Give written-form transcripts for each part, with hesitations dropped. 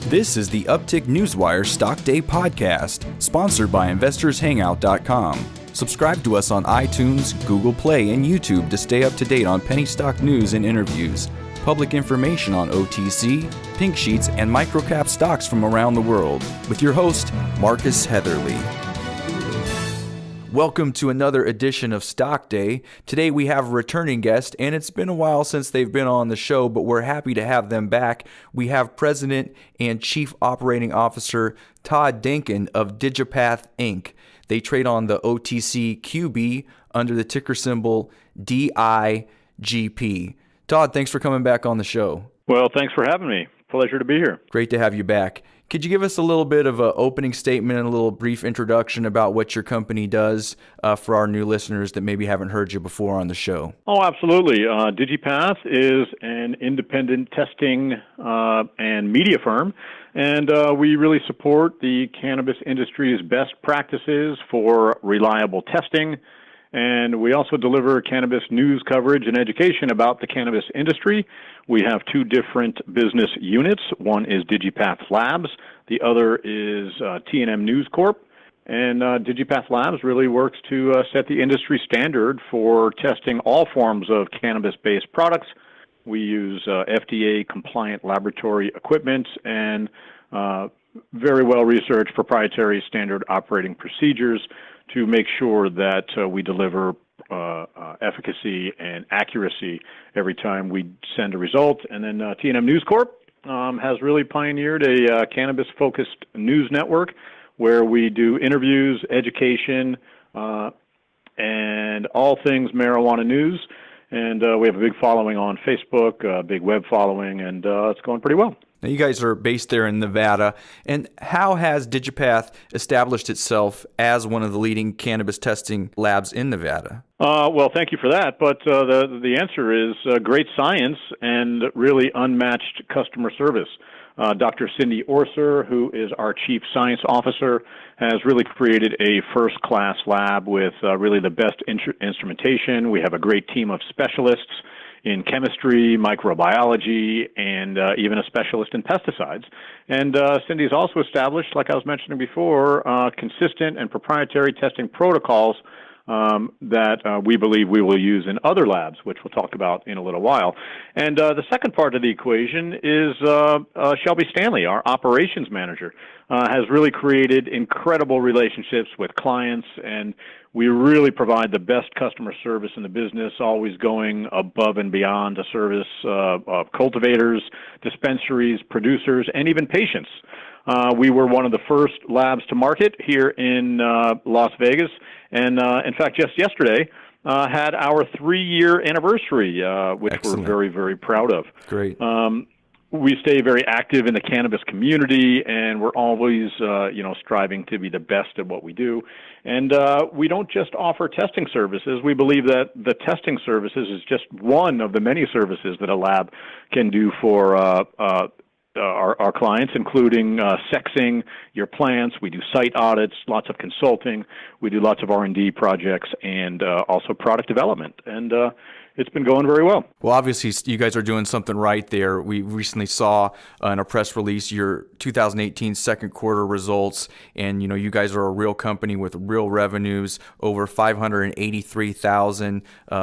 This is the Uptick Newswire Stock Day podcast, sponsored by InvestorsHangout.com. Subscribe to us on iTunes, Google Play, and YouTube to stay up to date on penny stock news and interviews, public information on OTC, pink sheets, and microcap stocks from around the world, with your host, Marcus Heatherly. Welcome to another edition of Stock Day. Today we have a returning guest, and it's been a while since they've been on the show, but we're happy to have them back. We have President and Chief Operating Officer Todd Denkin of Digipath, Inc. They trade on the OTCQB under the ticker symbol DIGP. Todd, thanks for coming back on the show. Well, thanks for having me. Pleasure to be here. Great to have you back. Could you give us a little bit of an opening statement and a little brief introduction about what your company does for our new listeners that maybe haven't heard you before on the show? Oh, absolutely. Digipath is an independent testing and media firm, and we really support the cannabis industry's best practices for reliable testing. And we also deliver cannabis news coverage and education about the cannabis industry. We have two different business units. One is Digipath Labs. The other is T&M News Corp. And Digipath Labs really works to set the industry standard for testing all forms of cannabis-based products. We use FDA-compliant laboratory equipment and very well-researched proprietary standard operating procedures to make sure that we deliver efficacy and accuracy every time we send a result. And then T&M News Corp has really pioneered a cannabis-focused news network where we do interviews, education, and all things marijuana news. And we have a big following on Facebook, a big web following, and it's going pretty well. Now, you guys are based there in Nevada, and how has Digipath established itself as one of the leading cannabis testing labs in Nevada? Well, thank you for that, but the answer is great science and really unmatched customer service. Dr. Cindy Orser, who is our Chief Science Officer, has really created a first-class lab with really the best instrumentation. We have a great team of specialists in chemistry, microbiology, and even a specialist in pesticides. And Cindy's also established, like I was mentioning before, consistent and proprietary testing protocols that we believe we will use in other labs, which we'll talk about in a little while. And the second part of the equation is Shelby Stanley, our operations manager, has really created incredible relationships with clients, and we really provide the best customer service in the business, always going above and beyond to service cultivators, dispensaries, producers, and even patients. We were one of the first labs to market here in Las Vegas, and in fact, just yesterday, had our 3-year anniversary, which Excellent. We're very, very proud of. Great. We stay very active in the cannabis community, and we're always, striving to be the best at what we do. And we don't just offer testing services. We believe that the testing services is just one of the many services that a lab can do for our clients, including sexing your plants. We do site audits, lots of consulting. We do lots of R&D projects and also product development. And it's been going very well. Well, obviously, you guys are doing something right there. We recently saw in a press release your 2018 second quarter results, and you guys are a real company with real revenues, over $583,000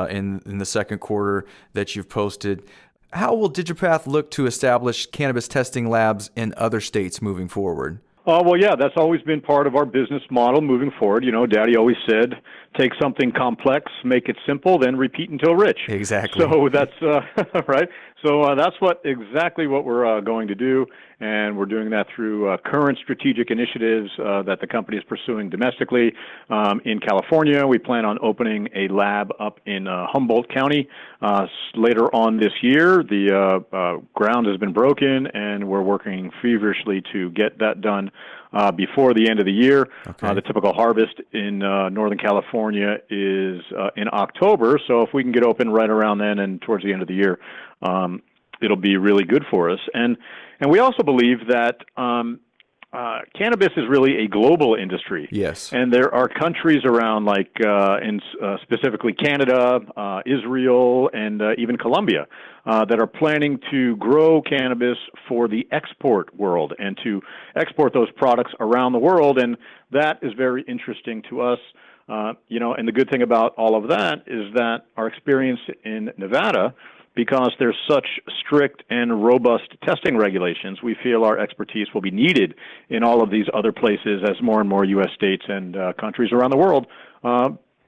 in the second quarter that you've posted. How will Digipath look to establish cannabis testing labs in other states moving forward? Well, yeah, that's always been part of our business model moving forward. Daddy always said, take something complex, make it simple, then repeat until rich. Exactly. So that's right. So that's exactly what we're going to do, and we're doing that through current strategic initiatives that the company is pursuing domestically. In California, we plan on opening a lab up in Humboldt County later on this year. The ground has been broken, and we're working feverishly to get that done before the end of the year. Okay. The typical harvest in Northern California is in October, so if we can get open right around then and towards the end of the year, it'll be really good for us. And we also believe that cannabis is really a global industry. Yes. And there are countries around, like specifically Canada, Israel, and even Colombia, that are planning to grow cannabis for the export world and to export those products around the world. And that is very interesting to us. And the good thing about all of that is that our experience in Nevada, because there's such strict and robust testing regulations, we feel our expertise will be needed in all of these other places as more and more U.S. states and countries around the world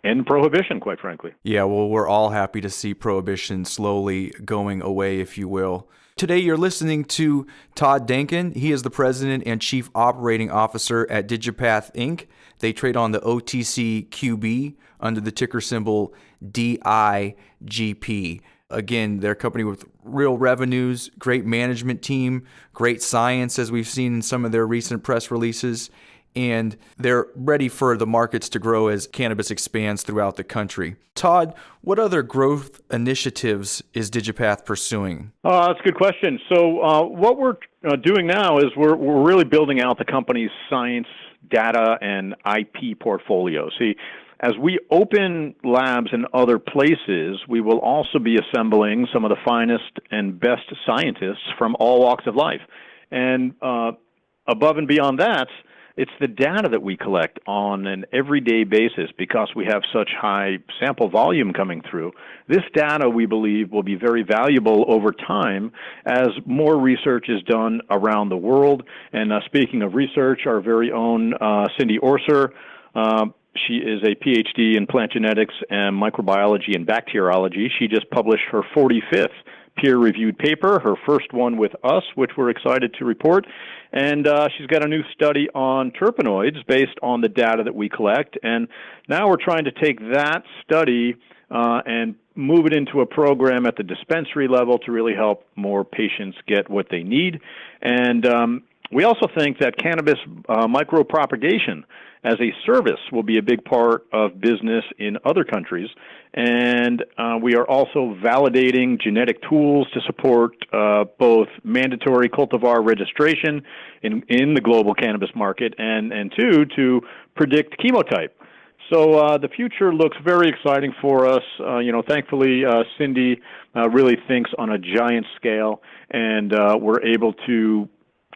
end prohibition, quite frankly. Yeah, well, we're all happy to see prohibition slowly going away, if you will. Today, you're listening to Todd Denkin. He is the president and chief operating officer at Digipath, Inc. They trade on the OTCQB under the ticker symbol DIGP. Again, they're a company with real revenues, great management team, great science, as we've seen in some of their recent press releases, and they're ready for the markets to grow as cannabis expands throughout the country. Todd, what other growth initiatives is Digipath pursuing? That's a good question. So what we're doing now is we're really building out the company's science, data, and IP portfolio. See, as we open labs in other places, we will also be assembling some of the finest and best scientists from all walks of life. And above and beyond that, it's the data that we collect on an everyday basis because we have such high sample volume coming through. This data, we believe, will be very valuable over time as more research is done around the world. And speaking of research, our very own Cindy Orser, she is a PhD in plant genetics and microbiology and bacteriology. She just published her 45th peer-reviewed paper, her first one with us, which we're excited to report. And she's got a new study on terpenoids based on the data that we collect. And now we're trying to take that study and move it into a program at the dispensary level to really help more patients get what they need. And we also think that cannabis micropropagation as a service will be a big part of business in other countries. And we are also validating genetic tools to support both mandatory cultivar registration in the global cannabis market and two, to predict chemotype. So the future looks very exciting for us. Thankfully, Cindy really thinks on a giant scale, and we're able to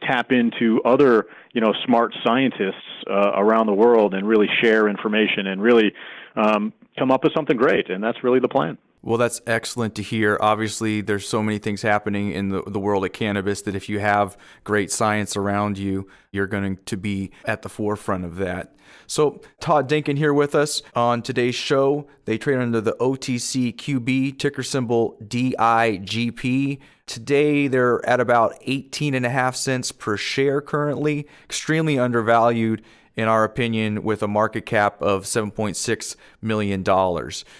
tap into other, smart scientists around the world and really share information and really come up with something great. And that's really the plan. Well, that's excellent to hear. Obviously, there's so many things happening in the world of cannabis that if you have great science around you, you're going to be at the forefront of that. So Todd Denkin here with us on today's show. They trade under the OTCQB, ticker symbol DIGP. Today, they're at about 18.5 cents per share currently, extremely undervalued in our opinion, with a market cap of $7.6 million.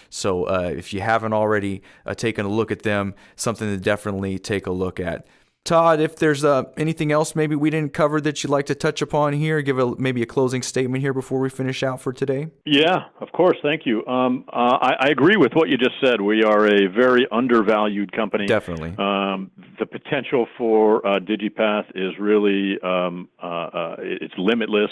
So if you haven't already taken a look at them, something to definitely take a look at. Todd, if there's anything else maybe we didn't cover that you'd like to touch upon here, give maybe a closing statement here before we finish out for today. Yeah, of course. Thank you. I agree with what you just said. We are a very undervalued company. Definitely. The potential for Digipath is really it's limitless.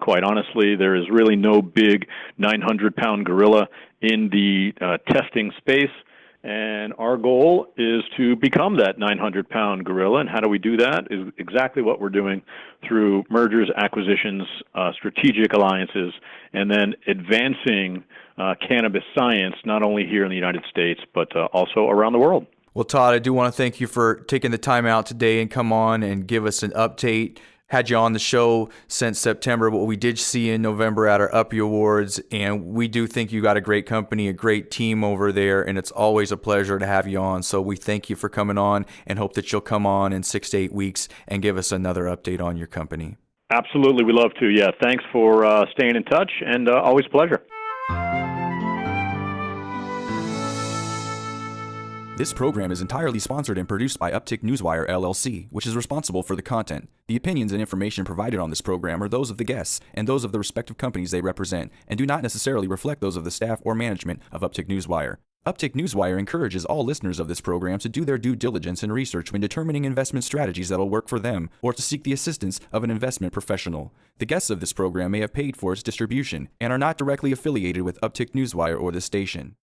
Quite honestly, there is really no big 900-pound gorilla in the testing space. And our goal is to become that 900-pound gorilla. And how do we do that? Is exactly what we're doing through mergers, acquisitions, strategic alliances, and then advancing cannabis science, not only here in the United States, but also around the world. Well, Todd, I do want to thank you for taking the time out today and come on and give us an update. Had you on the show since September, but we did see in November at our Uppy Awards, and we do think you got a great company, a great team over there, and it's always a pleasure to have you on. So we thank you for coming on and hope that you'll come on in 6 to 8 weeks and give us another update on your company. Absolutely. We love to. Yeah. Thanks for staying in touch, and always a pleasure. This program is entirely sponsored and produced by Uptick Newswire, LLC, which is responsible for the content. The opinions and information provided on this program are those of the guests and those of the respective companies they represent, and do not necessarily reflect those of the staff or management of Uptick Newswire. Uptick Newswire encourages all listeners of this program to do their due diligence and research when determining investment strategies that'll work for them, or to seek the assistance of an investment professional. The guests of this program may have paid for its distribution and are not directly affiliated with Uptick Newswire or this station.